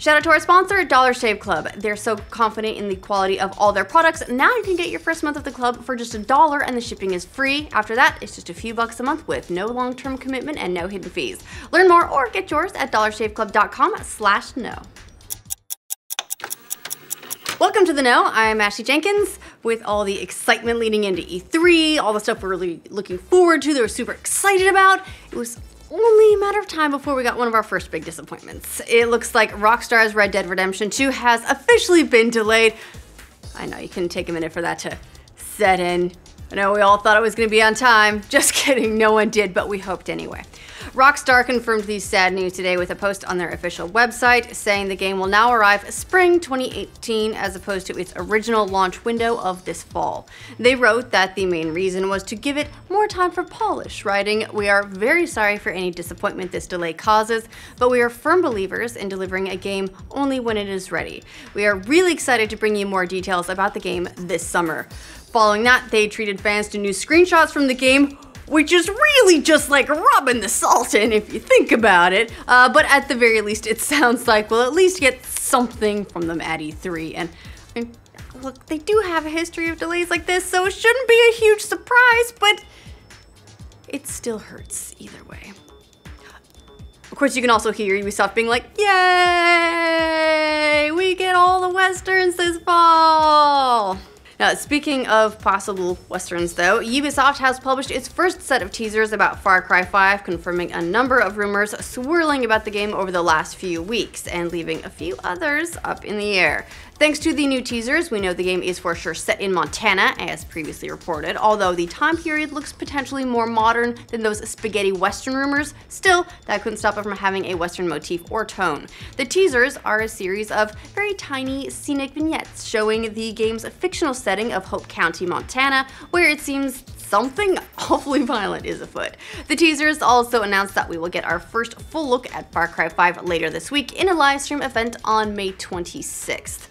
Shout out to our sponsor, Dollar Shave Club. They're so confident in the quality of all their products. Now you can get your first month of the club for just $1 and the shipping is free. After that, it's just a few bucks a month with no long-term commitment and no hidden fees. Learn more or get yours at dollarshaveclub.com/no. Welcome to The Know. I'm Ashley Jenkins with all the excitement leading into E3, all the stuff we're really looking forward to that we're super excited about. It was only a matter of time before we got one of our first big disappointments. It looks like Rockstar's Red Dead Redemption 2 has officially been delayed. I know you can take a minute for that to set in. I know we all thought it was going to be on time. Just kidding, no one did, but we hoped anyway. Rockstar confirmed the sad news today with a post on their official website saying the game will now arrive spring 2018 as opposed to its original launch window of this fall. They wrote that the main reason was to give it more time for polish, writing, "We are very sorry for any disappointment this delay causes, but we are firm believers in delivering a game only when it is ready. We are really excited to bring you more details about the game this summer." Following that, they treated fans to new screenshots from the game, which is really just like rubbing the salt in if you think about it. But at the very least, it sounds like we'll at least get something from them at E3. And look, they do have a history of delays like this, so it shouldn't be a huge surprise, but it still hurts either way. Of course, you can also hear Ubisoft being like, "Yay! We get all the Westerns this fall!" Now, speaking of possible Westerns though, Ubisoft has published its first set of teasers about Far Cry 5, confirming a number of rumors swirling about the game over the last few weeks, and leaving a few others up in the air. Thanks to the new teasers, we know the game is for sure set in Montana, as previously reported, although the time period looks potentially more modern than those spaghetti Western rumors. Still, that couldn't stop it from having a Western motif or tone. The teasers are a series of very tiny scenic vignettes showing the game's fictional setting of Hope County, Montana, where it seems something awfully violent is afoot. The teasers also announced that we will get our first full look at Far Cry 5 later this week in a livestream event on May 26th.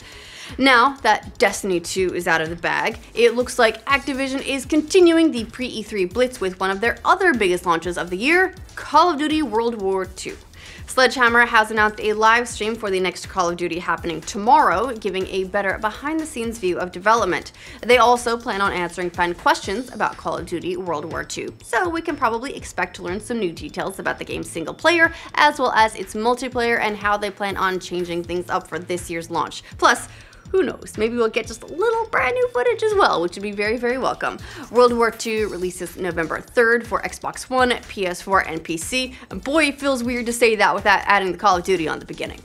Now that Destiny 2 is out of the bag, it looks like Activision is continuing the pre-E3 blitz with one of their other biggest launches of the year, Call of Duty World War II. Sledgehammer has announced a live stream for the next Call of Duty happening tomorrow, giving a better behind-the-scenes view of development. They also plan on answering fan questions about Call of Duty World War II, so we can probably expect to learn some new details about the game's single player, as well as its multiplayer and how they plan on changing things up for this year's launch. Plus, who knows, maybe we'll get just a little brand new footage as well, which would be very, very welcome. World War II releases November 3rd for Xbox One, PS4, and PC. And boy, it feels weird to say that without adding the Call of Duty on the beginning.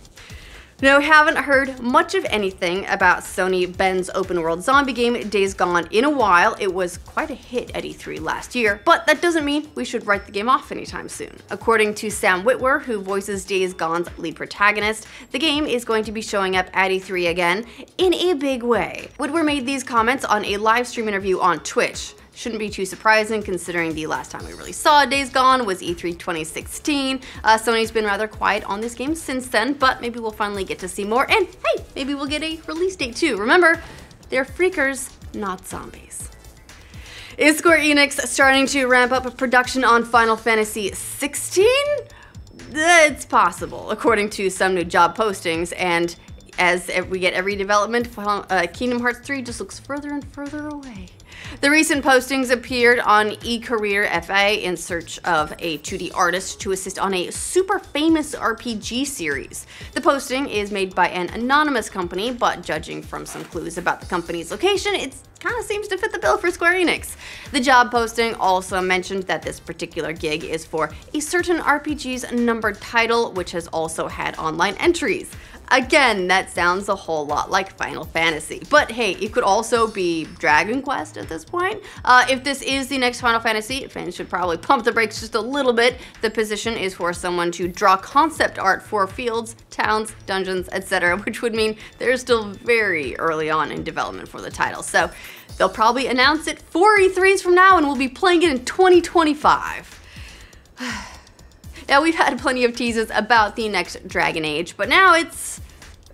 Now, we haven't heard much of anything about Sony Ben's open world zombie game Days Gone in a while. It was quite a hit at E3 last year, but that doesn't mean we should write the game off anytime soon. According to Sam Witwer, who voices Days Gone's lead protagonist, the game is going to be showing up at E3 again in a big way. Witwer made these comments on a live stream interview on Twitch. Shouldn't be too surprising considering the last time we really saw Days Gone was E3 2016. Sony's been rather quiet on this game since then, but maybe we'll finally get to see more, and hey, maybe we'll get a release date too. Remember, they're freakers, not zombies. Is Square Enix starting to ramp up production on Final Fantasy XVI? It's possible, according to some new job postings, and as we get every development, Kingdom Hearts 3 just looks further and further away. The recent postings appeared on eCareer FA in search of a 2D artist to assist on a super famous RPG series. The posting is made by an anonymous company, but judging from some clues about the company's location, it kind of seems to fit the bill for Square Enix. The job posting also mentioned that this particular gig is for a certain RPG's numbered title, which has also had online entries. Again, that sounds a whole lot like Final Fantasy, but hey, it could also be Dragon Quest at this point. If this is the next Final Fantasy, fans should probably pump the brakes just a little bit. The position is for someone to draw concept art for fields, towns, dungeons, etc., which would mean they're still very early on in development for the title. So they'll probably announce it 4 E3s from now and we'll be playing it in 2025. Now, we've had plenty of teases about the next Dragon Age, but now it's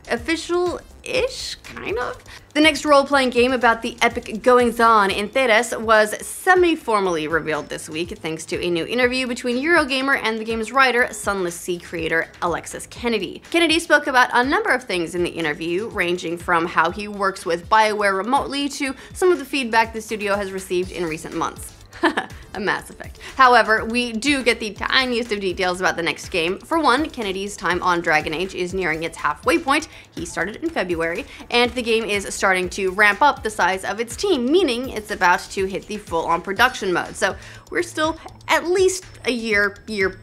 official-ish, kind of. The next role-playing game about the epic goings-on in Teasers was semi-formally revealed this week thanks to a new interview between Eurogamer and the game's writer, Sunless Sea creator Alexis Kennedy. Kennedy spoke about a number of things in the interview, ranging from how he works with BioWare remotely to some of the feedback the studio has received in recent months. A Mass Effect. However, we do get the tiniest of details about the next game. For one, Kennedy's time on Dragon Age is nearing its halfway point. He started in February, and the game is starting to ramp up the size of its team, meaning it's about to hit the full-on production mode. So we're still at least a year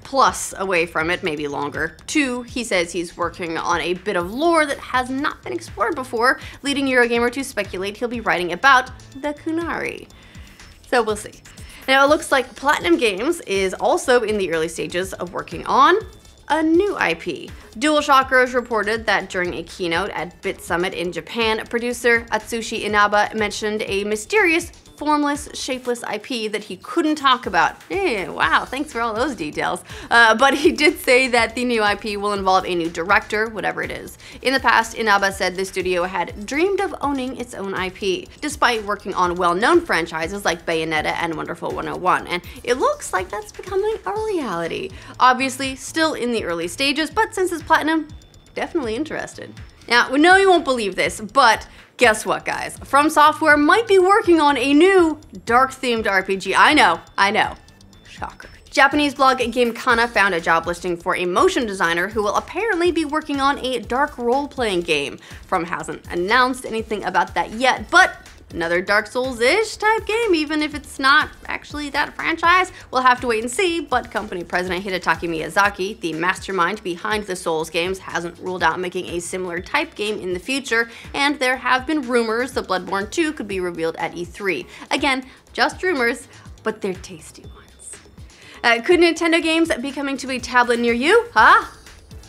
plus away from it, maybe longer. Two, he says he's working on a bit of lore that has not been explored before, leading Eurogamer to speculate he'll be writing about the Qunari. So we'll see. Now, it looks like Platinum Games is also in the early stages of working on a new IP. DualShockers reported that during a keynote at Bit Summit in Japan, producer Atsushi Inaba mentioned a mysterious, formless, shapeless IP that he couldn't talk about. Wow, thanks for all those details. But he did say that the new IP will involve a new director, whatever it is. In the past, Inaba said the studio had dreamed of owning its own IP, despite working on well-known franchises like Bayonetta and Wonderful 101, and it looks like that's becoming a reality. Obviously, still in the early stages, but since it's Platinum, definitely interested. Now, we know you won't believe this, but guess what, guys? From Software might be working on a new dark-themed RPG. I know. Shocker. Japanese blog Gamekana found a job listing for a motion designer who will apparently be working on a dark role-playing game. From hasn't announced anything about that yet, but another Dark Souls-ish type game, even if it's not actually that franchise. We'll have to wait and see, but company president Hidetaka Miyazaki, the mastermind behind the Souls games, hasn't ruled out making a similar type game in the future, and there have been rumors that Bloodborne 2 could be revealed at E3. Again, just rumors, but they're tasty ones. Could Nintendo games be coming to a tablet near you? Huh?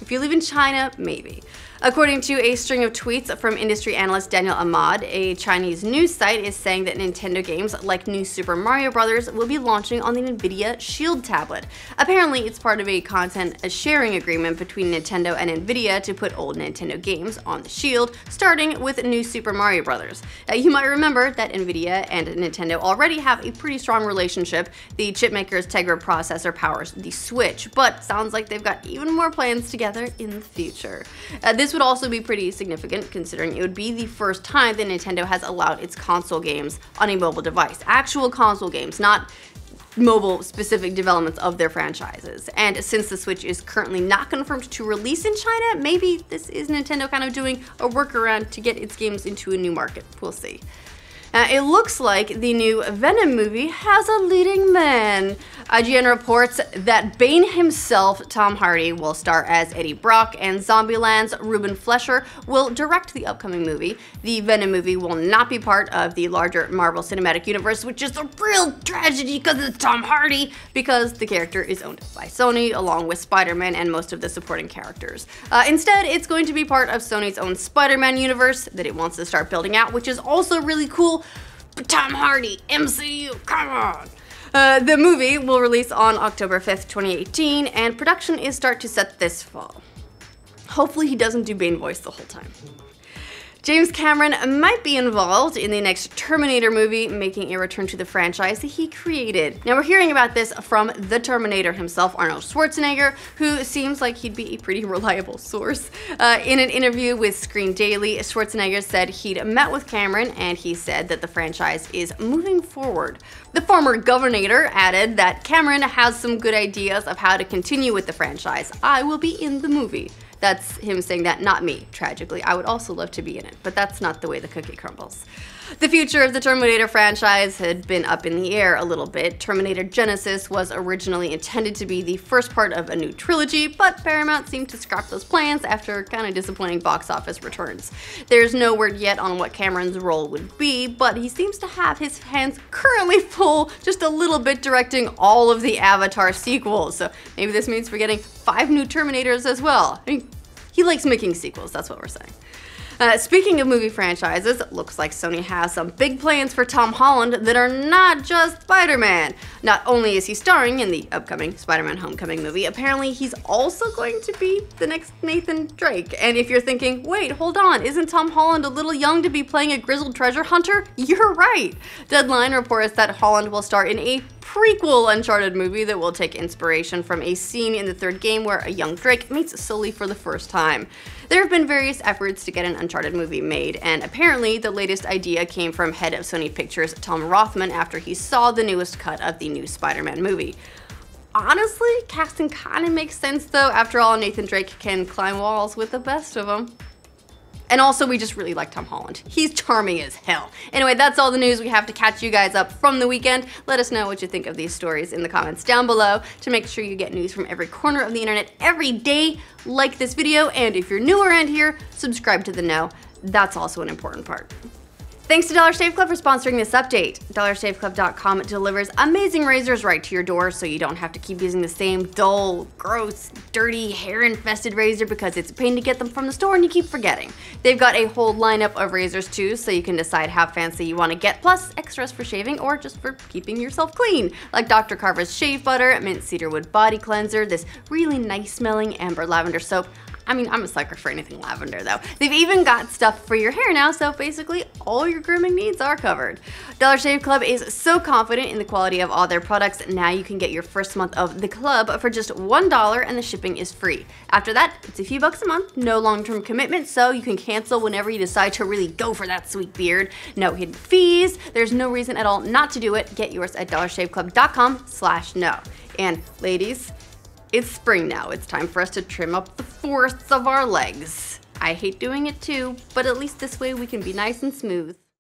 If you live in China, maybe. According to a string of tweets from industry analyst Daniel Ahmad, a Chinese news site is saying that Nintendo games like New Super Mario Bros. Will be launching on the Nvidia Shield tablet. Apparently, it's part of a content sharing agreement between Nintendo and Nvidia to put old Nintendo games on the Shield, starting with New Super Mario Bros. You might remember that Nvidia and Nintendo already have a pretty strong relationship. The chipmaker's Tegra processor powers the Switch, but sounds like they've got even more plans together in the future. This would also be pretty significant, considering it would be the first time that Nintendo has allowed its console games on a mobile device. Actual console games, not mobile-specific developments of their franchises. And since the Switch is currently not confirmed to release in China, maybe this is Nintendo kind of doing a workaround to get its games into a new market. We'll see. It looks like the new Venom movie has a leading man. IGN reports that Bane himself, Tom Hardy, will star as Eddie Brock, and Zombieland's Ruben Fleischer will direct the upcoming movie. The Venom movie will not be part of the larger Marvel Cinematic Universe, which is a real tragedy because it's Tom Hardy, because the character is owned by Sony, along with Spider-Man and most of the supporting characters. Instead, it's going to be part of Sony's own Spider-Man universe that it wants to start building out, which is also really cool. But Tom Hardy, MCU, come on! The movie will release on October 5th, 2018, and production is start to set this fall. Hopefully he doesn't do Bane voice the whole time. James Cameron might be involved in the next Terminator movie, making a return to the franchise that he created. Now, we're hearing about this from the Terminator himself, Arnold Schwarzenegger, who seems like he'd be a pretty reliable source. In an interview with Screen Daily, Schwarzenegger said he'd met with Cameron, and he said that the franchise is moving forward. The former Governor added that Cameron has some good ideas of how to continue with the franchise. I will be in the movie. That's him saying that, not me, tragically. I would also love to be in it, but that's not the way the cookie crumbles. The future of the Terminator franchise had been up in the air a little bit. Terminator Genesis was originally intended to be the first part of a new trilogy, but Paramount seemed to scrap those plans after kind of disappointing box office returns. There's no word yet on what Cameron's role would be, but he seems to have his hands currently full just a little bit directing all of the Avatar sequels, so maybe this means we're getting 5 new Terminators as well. I mean, he likes making sequels, that's what we're saying. Speaking of movie franchises, it looks like Sony has some big plans for Tom Holland that are not just Spider-Man. Not only is he starring in the upcoming Spider-Man Homecoming movie, apparently he's also going to be the next Nathan Drake. And if you're thinking, wait, hold on, isn't Tom Holland a little young to be playing a grizzled treasure hunter? You're right. Deadline reports that Holland will star in a prequel Uncharted movie that will take inspiration from a scene in the third game where a young Drake meets Sully for the first time. There have been various efforts to get an Uncharted movie made, and apparently the latest idea came from head of Sony Pictures Tom Rothman after he saw the newest cut of the new Spider-Man movie. Honestly, casting kind of makes sense though. After all, Nathan Drake can climb walls with the best of them. And also, we just really like Tom Holland. He's charming as hell. Anyway, that's all the news we have to catch you guys up from the weekend. Let us know what you think of these stories in the comments down below. To make sure you get news from every corner of the internet every day, like this video, and if you're new around here, subscribe to the know. That's also an important part. Thanks to Dollar Shave Club for sponsoring this update. DollarShaveClub.com delivers amazing razors right to your door so you don't have to keep using the same dull, gross, dirty, hair-infested razor because it's a pain to get them from the store and you keep forgetting. They've got a whole lineup of razors too, so you can decide how fancy you want to get, plus extras for shaving or just for keeping yourself clean, like Dr. Carver's Shave Butter, Mint Cedarwood Body Cleanser, this really nice smelling Amber Lavender Soap. I mean, I'm a sucker for anything lavender though. They've even got stuff for your hair now, so basically all your grooming needs are covered. Dollar Shave Club is so confident in the quality of all their products, now you can get your first month of the club for just $1 and the shipping is free. After that, it's a few bucks a month, no long-term commitment, so you can cancel whenever you decide to really go for that sweet beard. No hidden fees, there's no reason at all not to do it. Get yours at dollarshaveclub.com/no. And ladies, it's spring now. It's time for us to trim up the forests of our legs. I hate doing it too, but at least this way we can be nice and smooth.